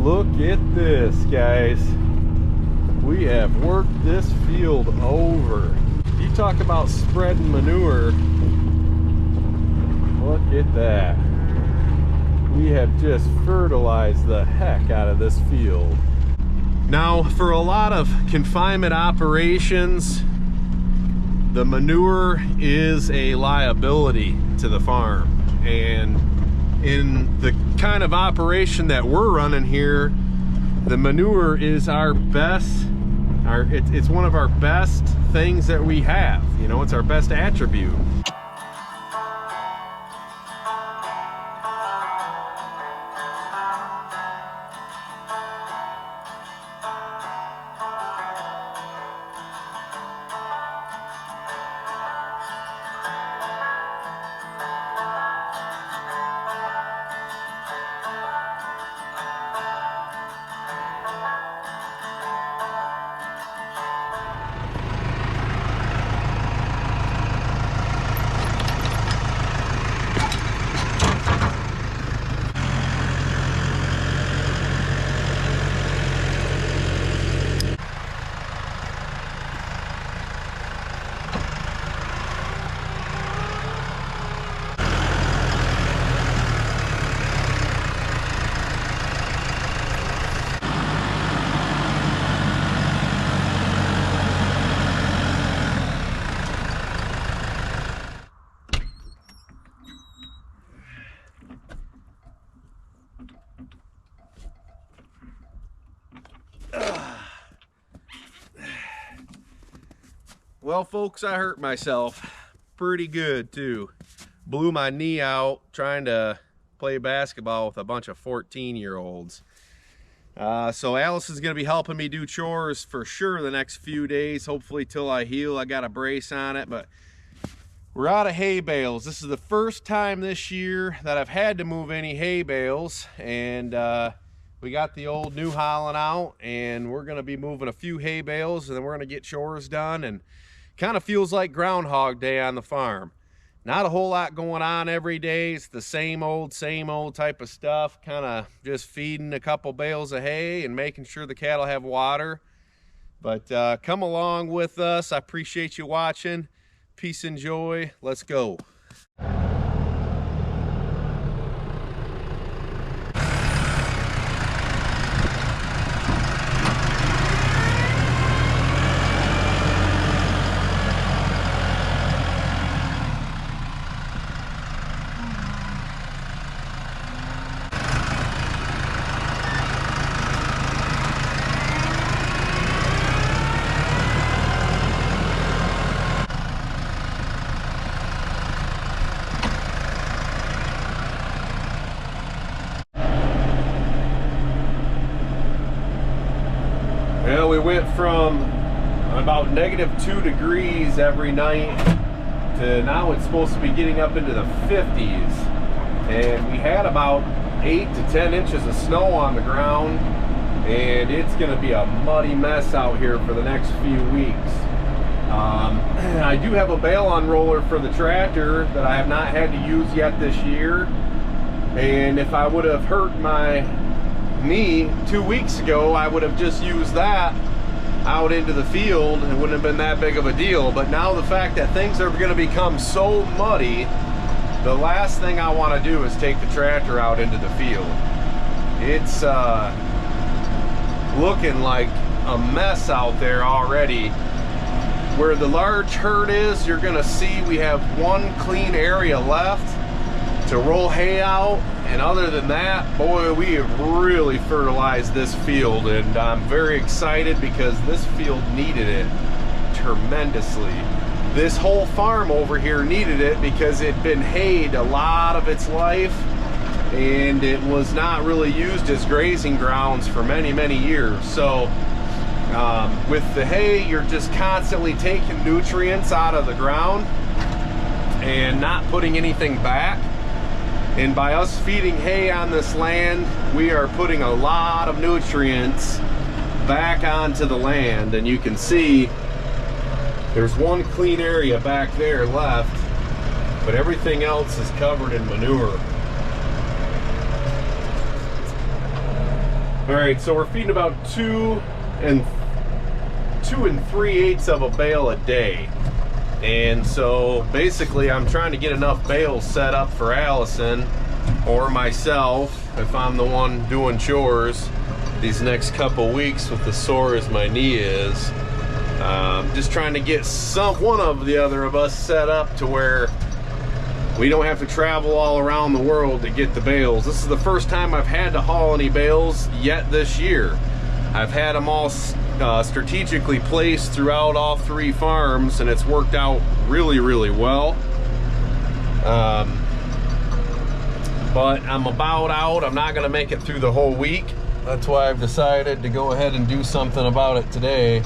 Look at this, guys. We have worked this field over. You talk about spreading manure. Look at that. We have just fertilized the heck out of this field. Now, for a lot of confinement operations, the manure is a liability to the farm. And in the kind of operation that we're running here, the manure is our best, it's one of our best things that we have. You know, it's our best attribute. Well, folks, I hurt myself pretty good too. Blew my knee out trying to play basketball with a bunch of 14-year-olds. So Alice is going to be helping me do chores for sure the next few days, hopefully till I heal. I got a brace on it, but we're out of hay bales. This is the first time this year that I've had to move any hay bales, and we got the old New Holland out, and we're going to be moving a few hay bales, and then we're going to get chores done. And kind of feels like Groundhog Day on the farm. Not a whole lot going on every day. It's the same old type of stuff. Kind of just feeding a couple bales of hay and making sure the cattle have water. But come along with us. I appreciate you watching. Peace and joy. Let's go. Well, we went from about -2 degrees every night to now it's supposed to be getting up into the 50s. And we had about 8 to 10 inches of snow on the ground, and it's going to be a muddy mess out here for the next few weeks. I do have a bale unroller for the tractor that I have not had to use yet this year. And if I would have hurt my knee 2 weeks ago, I would have just used that out into the field. It wouldn't have been that big of a deal. But now the fact that things are going to become so muddy, the last thing I want to do is take the tractor out into the field. It's looking like a mess out there already. Where the large herd is, you're going to see we have one clean area left to roll hay out. And other than that, boy, we have really fertilized this field, and I'm very excited because this field needed it tremendously. This whole farm over here needed it because it'd been hayed a lot of its life, and it was not really used as grazing grounds for many years. So with the hay, you're just constantly taking nutrients out of the ground and not putting anything back. And by us feeding hay on this land, we are putting a lot of nutrients back onto the land. And you can see there's one clean area back there left, but everything else is covered in manure. All right, so we're feeding about 2 3/8 of a bale a day. And so basically I'm trying to get enough bales set up for Allison or myself if I'm the one doing chores these next couple weeks with as sore as my knee is. Just trying to get one of the other of us set up to where we don't have to travel all around the world to get the bales. This is the first time I've had to haul any bales yet this year. I've had them all strategically placed throughout all 3 farms, and it's worked out really, really well. But I'm about out. I'm not gonna make it through the whole week. That's why I've decided to go ahead and do something about it today.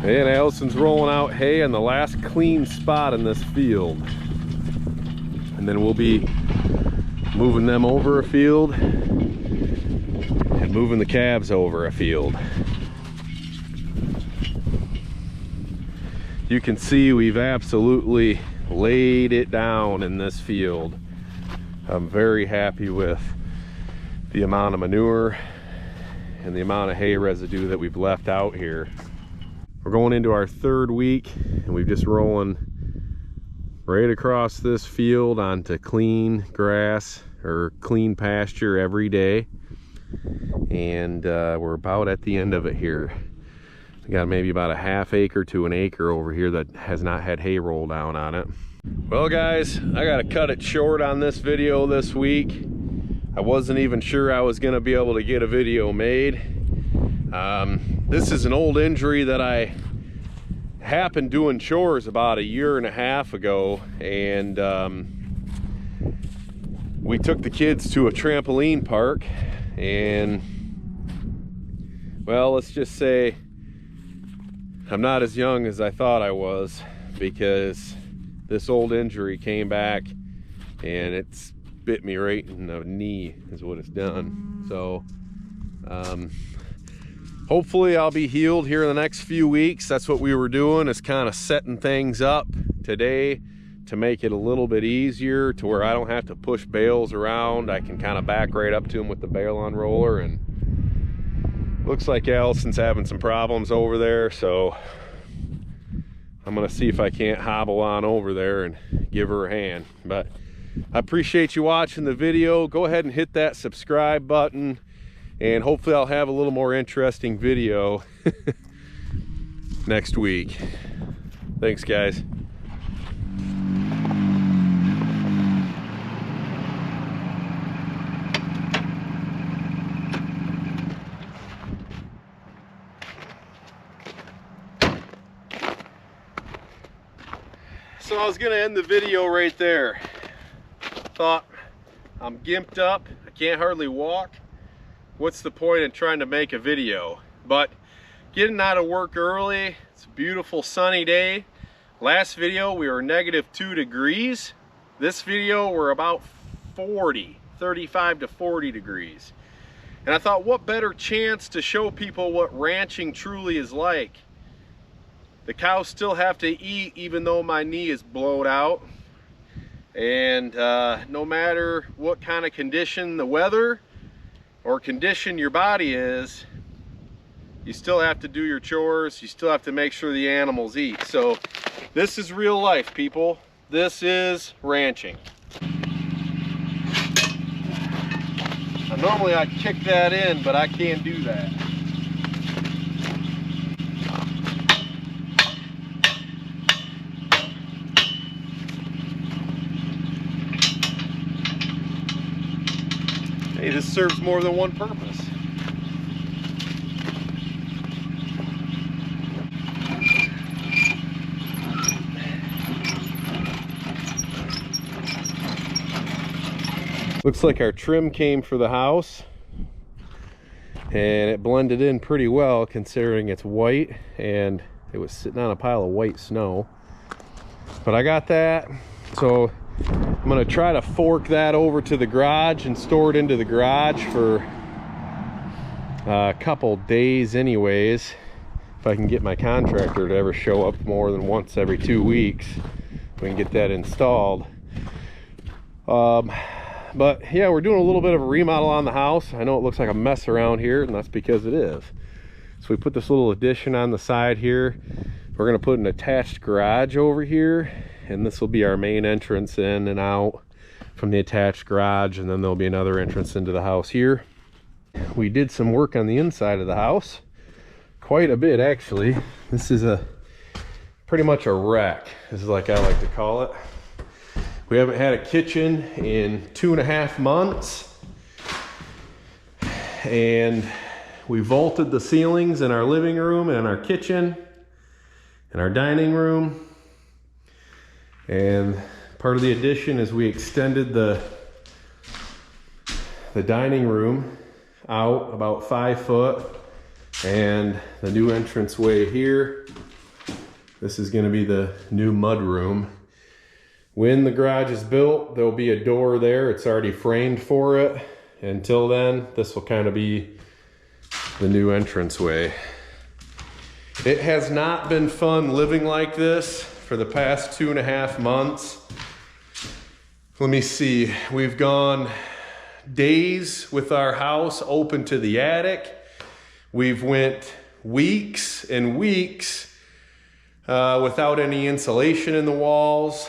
And Allison's rolling out hay on the last clean spot in this field. And then we'll be moving them over a field and moving the calves over a field. You can see we've absolutely laid it down in this field. I'm very happy with the amount of manure and the amount of hay residue that we've left out here. We're going into our 3rd week, and we've just rolling right across this field onto clean grass or clean pasture every day. And we're about at the end of it here. We got maybe about a ½ acre to an acre over here that has not had hay roll down on it. Well guys, I gotta cut it short on this video this week. I wasn't even sure I was gonna be able to get a video made. This is an old injury that I happened doing chores about 1.5 years ago, and we took the kids to a trampoline park, and well, let's just say I'm not as young as I thought I was, because this old injury came back and it's bit me right in the knee is what it's done. So hopefully I'll be healed here in the next few weeks. That's what we were doing, is kind of setting things up today to make it a little bit easier to where I don't have to push bales around. I can kind of back right up to them with the bale unroller. And looks like Allison's having some problems over there, so I'm gonna see if I can't hobble on over there and give her a hand. But I appreciate you watching the video. Go ahead and hit that subscribe button, and hopefully I'll have a little more interesting video next week. Thanks guys. So I was gonna end the video right there. Thought, I'm gimped up, I can't hardly walk. What's the point in trying to make a video? But getting out of work early, it's a beautiful sunny day. Last video we were -2 degrees. This video we're about 35 to 40 degrees. And I thought, what better chance to show people what ranching truly is like. The cows still have to eat even though my knee is blowed out. And no matter what kind of condition the weather or condition your body is, you still have to do your chores. You still have to make sure the animals eat. So this is real life, people. This is ranching. Now, normally I'd kick that in, but I can't do that. Hey, this serves more than one purpose. Looks like our trim came for the house, and it blended in pretty well considering it's white and it was sitting on a pile of white snow. But I got that, so I'm gonna try to fork that over to the garage and store it into the garage for a couple days anyways, if I can get my contractor to ever show up more than once every 2 weeks. We can get that installed. But yeah, we're doing a little bit of a remodel on the house. I know it looks like a mess around here, and that's because it is. So we put this little addition on the side here. We're gonna put an attached garage over here, and this will be our main entrance in and out from the attached garage, and then there'll be another entrance into the house here. We did some work on the inside of the house, quite a bit actually. This is pretty much a wreck. This is like I like to call it. We haven't had a kitchen in 2.5 months, and we vaulted the ceilings in our living room and our kitchen and our dining room. And part of the addition is we extended the dining room out about 5 foot, and the new entranceway here, this is going to be the new mud room. When the garage is built, there'll be a door there. It's already framed for it. Until then, this will kind of be the new entranceway. It has not been fun living like this for the past 2.5 months. Let me see, we've gone days with our house open to the attic. We've went weeks and weeks without any insulation in the walls.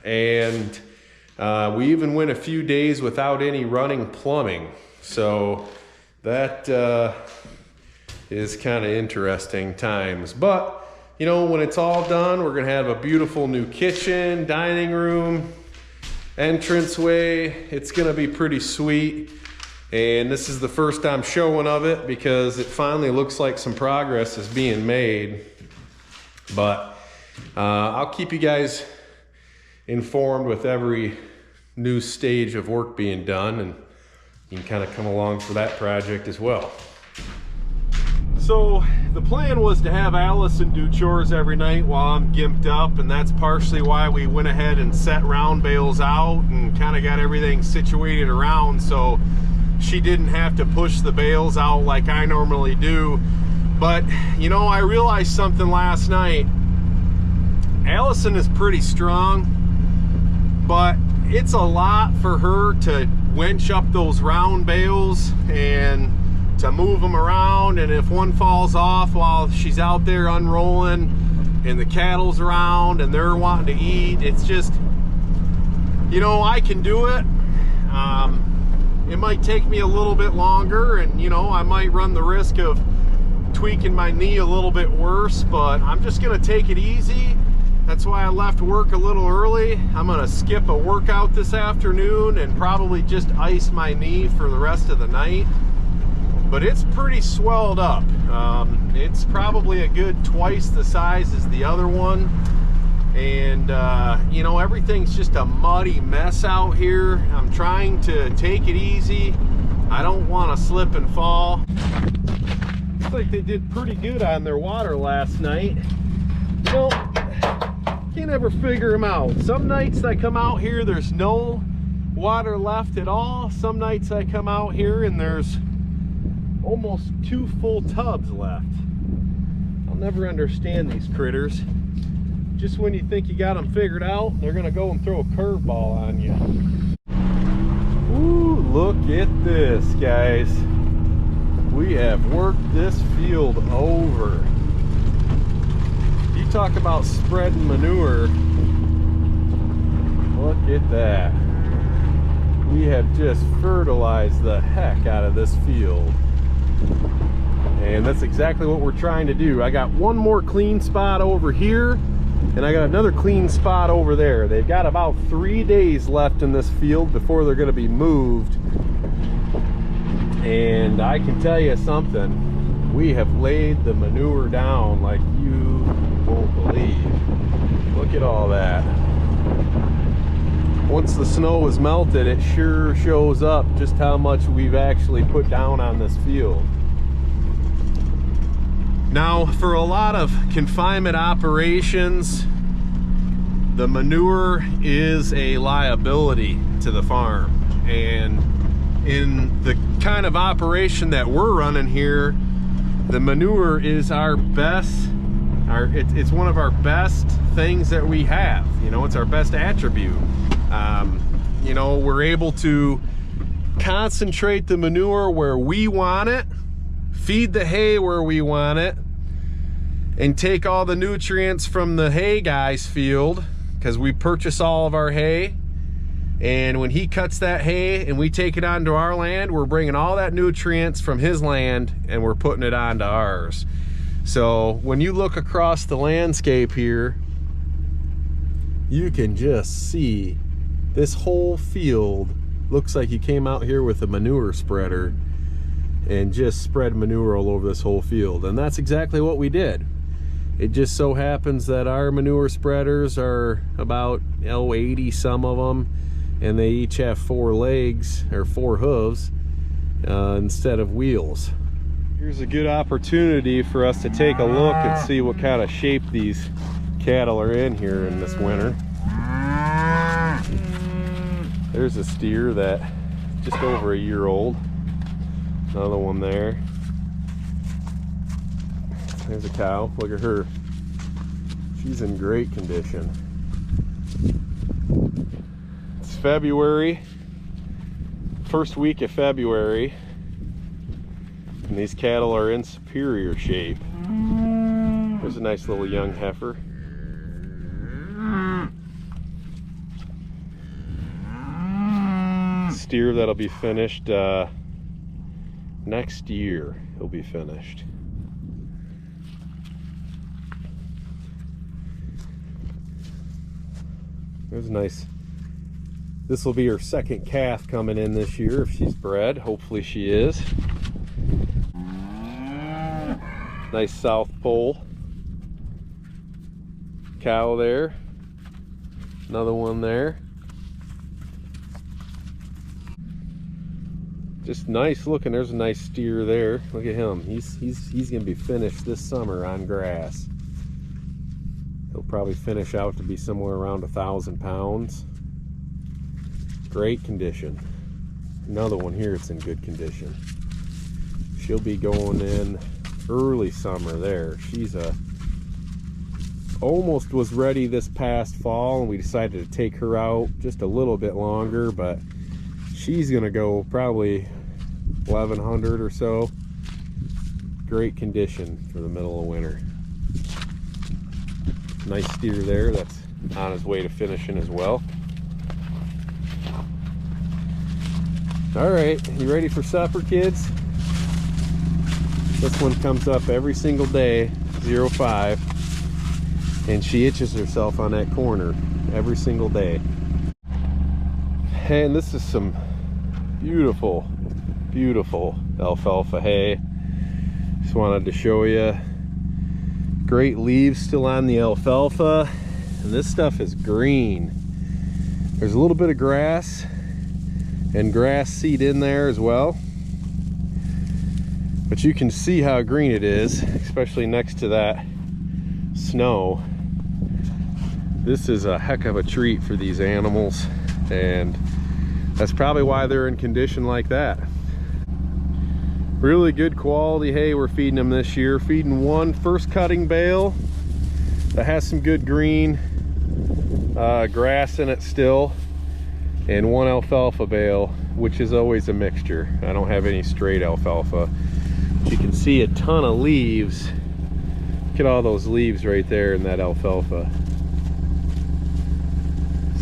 And we even went a few days without any running plumbing. So that is kind of interesting times. But, you know, when it's all done, we're gonna have a beautiful new kitchen, dining room, entranceway. It's gonna be pretty sweet. And this is the first time showing of it because it finally looks like some progress is being made. But I'll keep you guys informed with every new stage of work being done, and you can kind of come along for that project as well. So the plan was to have Allison do chores every night while I'm gimped up, and that's partially why we went ahead and set round bales out and kind of got everything situated around so she didn't have to push the bales out like I normally do. But you know, I realized something last night. Allison is pretty strong, but it's a lot for her to winch up those round bales and to move them around. And if one falls off while she's out there unrolling and the cattle's around and they're wanting to eat, it's just, you know, I can do it. It might take me a little bit longer, and you know, I might run the risk of tweaking my knee a little bit worse, but I'm just gonna take it easy. That's why I left work a little early. I'm gonna skip a workout this afternoon and probably just ice my knee for the rest of the night. But it's pretty swelled up. It's probably a good twice the size as the other one. And you know, everything's just a muddy mess out here. I'm trying to take it easy. I don't want to slip and fall. Looks like they did pretty good on their water last night. You know, can't ever figure them out. Some nights I come out here, there's no water left at all. Some nights I come out here and there's almost 2 full tubs left. I'll never understand these critters. Just when you think you got them figured out, they're gonna go and throw a curveball on you. Ooh, look at this, guys. We have worked this field over. You talk about spreading manure. Look at that. We have just fertilized the heck out of this field. And that's exactly what we're trying to do. I got one more clean spot over here, and I got another clean spot over there. They've got about 3 days left in this field before they're gonna be moved. And I can tell you something, we have laid the manure down like you won't believe. Look at all that. once the snow is melted, it sure shows up just how much we've actually put down on this field. Now, for a lot of confinement operations, the manure is a liability to the farm. And in the kind of operation that we're running here, the manure is our best, it's one of our best things that we have. You know, it's our best attribute. You know, we're able to concentrate the manure where we want it, feed the hay where we want it, and take all the nutrients from the hay guy's field, because we purchase all of our hay. And when he cuts that hay and we take it onto our land, we're bringing all that nutrients from his land and we're putting it onto ours. So when you look across the landscape here, you can just see this whole field looks like you came out here with a manure spreader and just spread manure all over this whole field. And that's exactly what we did. It just so happens that our manure spreaders are about 80 some of them, and they each have 4 legs or 4 hooves instead of wheels. Here's a good opportunity for us to take a look and see what kind of shape these cattle are in here in this winter. There's a steer that just over a year old. Another one there. There's a cow. Look at her. She's in great condition. It's February, first week of February, and these cattle are in superior shape. There's a nice little young heifer. Steer that'll be finished next year. He'll be finished. There's a nice, this will be her second calf coming in this year if she's bred. Hopefully she is. Nice South Pole cow there. Another one there. Just nice looking. There's a nice steer there. Look at him. He's gonna be finished this summer on grass. He'll probably finish out to be somewhere around 1,000 pounds. Great condition. Another one here that's in good condition. She'll be going in early summer there. She's almost was ready this past fall, and we decided to take her out just a little bit longer, but she's gonna go probably 1,100 or so. Great condition for the middle of winter. Nice steer there that's on his way to finishing as well. All right, you ready for supper, kids? This one comes up every single day, 05, and she itches herself on that corner every single day. And this is some beautiful, beautiful alfalfa hay. Just wanted to show you. Great leaves still on the alfalfa, and this stuff is green. There's a little bit of grass and grass seed in there as well, but you can see how green it is, especially next to that snow. This is a heck of a treat for these animals, and that's probably why they're in condition like that. Really good quality hay we're feeding them this year. Feeding one first cutting bale that has some good green grass in it still, and one alfalfa bale, which is always a mixture. I don't have any straight alfalfa. But you can see a ton of leaves. Look at all those leaves right there in that alfalfa.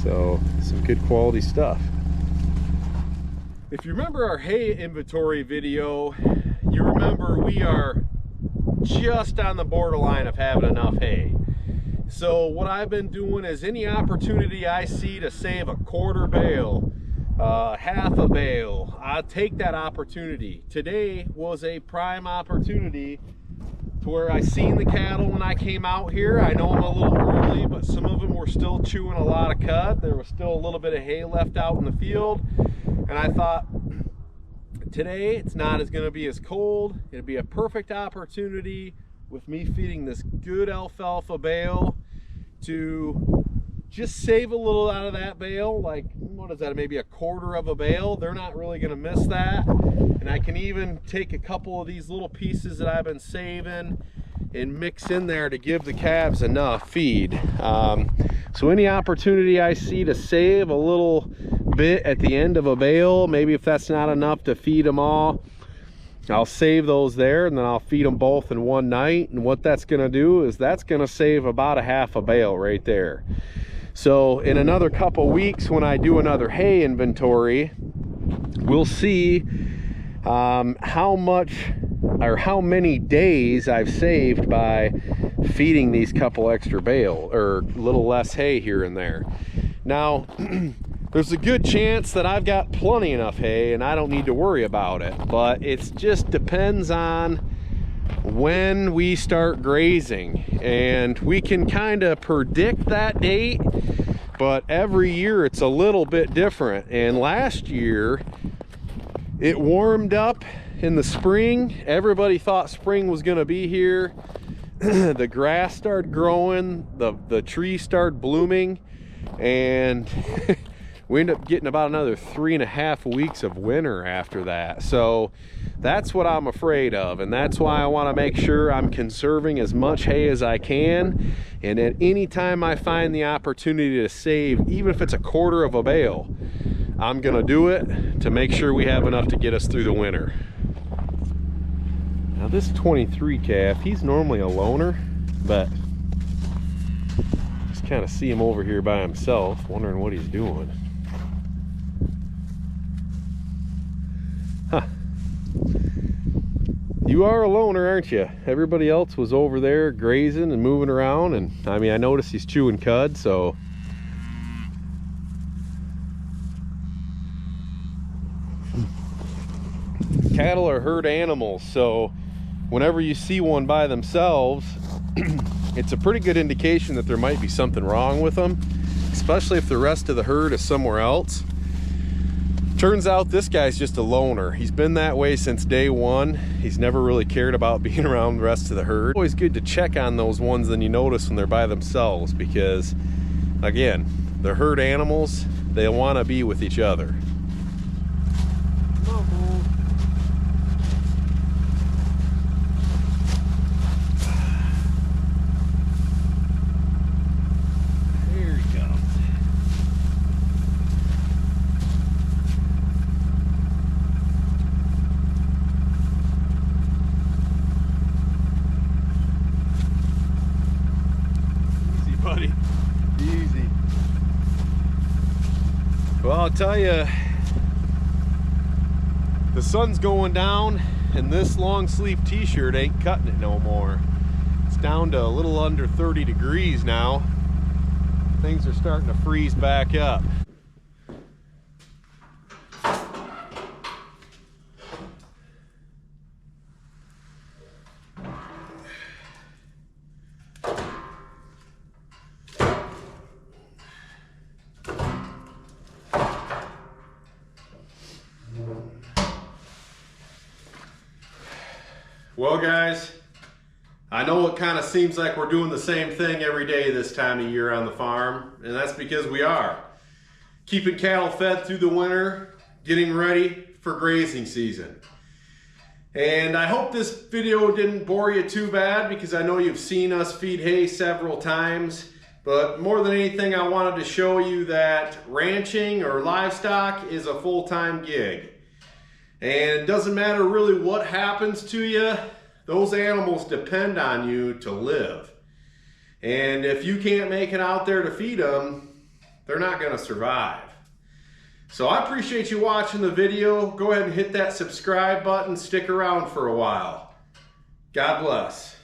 So some good quality stuff. If you remember our hay inventory video, you remember we are just on the borderline of having enough hay. So what I've been doing is any opportunity I see to save a quarter bale, half a bale, I'll take that opportunity. Today was a prime opportunity to where I seen the cattle when I came out here. I know I'm a little early, but some of them were still chewing a lot of cud. There was still a little bit of hay left out in the field. And I thought, today it's not going to be as cold. It'd be a perfect opportunity with me feeding this good alfalfa bale to just save a little out of that bale. Like, what is that, maybe a quarter of a bale? They're not really going to miss that. And I can even take a couple of these little pieces that I've been saving and mix in there to give the calves enough feed. So any opportunity I see to save a little bit at the end of a bale, maybe if that's not enough to feed them all, I'll save those there, and then I'll feed them both in one night. And what that's going to do is that's going to save about a half a bale right there. So in another couple weeks, when I do another hay inventory, we'll see how much or how many days I've saved by feeding these couple extra bale or a little less hay here and there. Now there's a good chance that I've got plenty enough hay and I don't need to worry about it, but it just depends on when we start grazing, and we can kind of predict that date, but every year it's a little bit different. And last year it warmed up in the spring. Everybody thought spring was going to be here. The grass started growing, the trees started blooming, and we ended up getting about another 3.5 weeks of winter after that. So that's what I'm afraid of, and that's why I want to make sure I'm conserving as much hay as I can. And at any time I find the opportunity to save, even if it's a quarter of a bale, I'm gonna do it to make sure we have enough to get us through the winter. Now this 23 calf, he's normally a loner, but just kind of see him over here by himself, wondering what he's doing. Huh. You are a loner, aren't you? Everybody else was over there grazing and moving around, and I mean, I noticed he's chewing cud, so cattle are herd animals, so whenever you see one by themselves, it's a pretty good indication that there might be something wrong with them, especially if the rest of the herd is somewhere else. Turns out this guy's just a loner. He's been that way since day one. He's never really cared about being around the rest of the herd. Always good to check on those ones that you notice when they're by themselves, because again, they're herd animals. They want to be with each other. Buddy, easy. Well, I'll tell you, the sun's going down and this long sleeve t-shirt ain't cutting it no more. It's down to a little under 30 degrees now. Things are starting to freeze back up. Well guys, I know it kind of seems like we're doing the same thing every day this time of year on the farm, and that's because we are. Keeping cattle fed through the winter, getting ready for grazing season. And I hope this video didn't bore you too bad, because I know you've seen us feed hay several times, but more than anything I wanted to show you that ranching or livestock is a full-time gig. And it doesn't matter really what happens to you, those animals depend on you to live. And if you can't make it out there to feed them, they're not going to survive. So I appreciate you watching the video. Go ahead and hit that subscribe button. Stick around for a while. God bless.